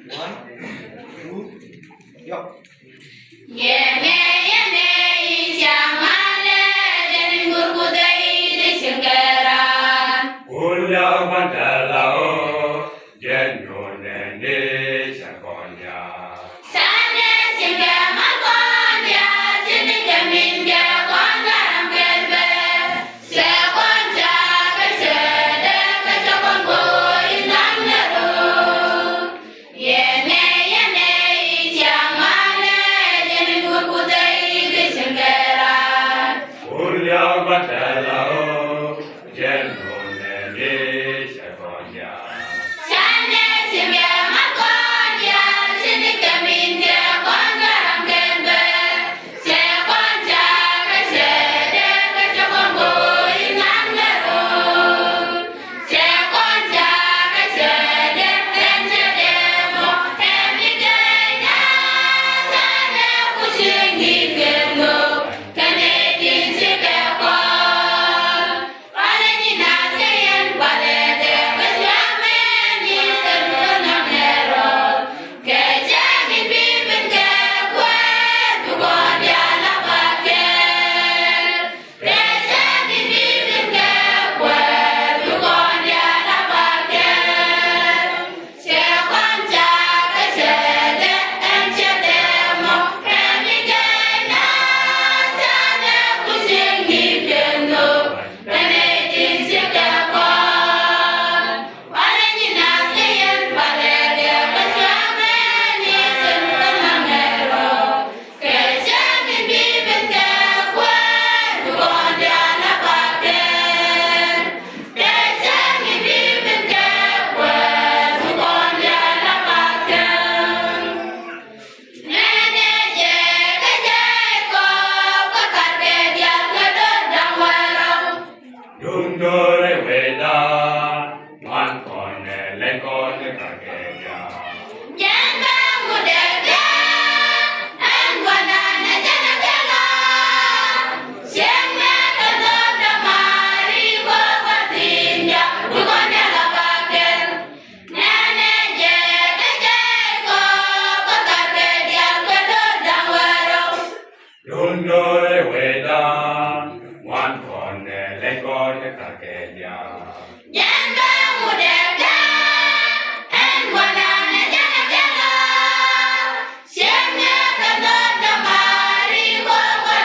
One, two, yuk. Yene yene ishamale denin gurgudai dishengkeran. Ulang mandalao jenone ne sakonya. Sane singke makonya sini keminke kongaram kelbe. Sekonca kesede kesokongko inang neru. Yene yene ishamale denin gurgudai dishengkeran. Ulang mandalao jenone ne sakonya. Sane singke makonya sini keminke kongaram kelbe. Sekonca kesede kesokongko inang neru. Sekonca kesede ensedemo emigena. Sane kusingi kendo kanedin sikekon. Palejina seyen palede kesyameni sedunamero. Kejami bibin kekuat bukan diala pakai. Kejami bibin kekuat bukan diala pakai. Sekonca kesede ensedemo emigena. Sane kusingi kendo kanedin sikekon. Palejina seyen palede kesyameni sedunamero. Kejami bibin kekuat bukan diala pakai. Kejami bibin kekuat bukan diala pakai. Nene jeke jeko pakar kedial kedodang walau. Dundore weda man kone lekone kageya. Janda mudega angwanana jana jala. Siangnya kedodang mari bawa tinja bukan diala pakai. Nene jeke jeko pakar kedial kedodang walau. Dundore weda man kone lekone kageya. Janda mudega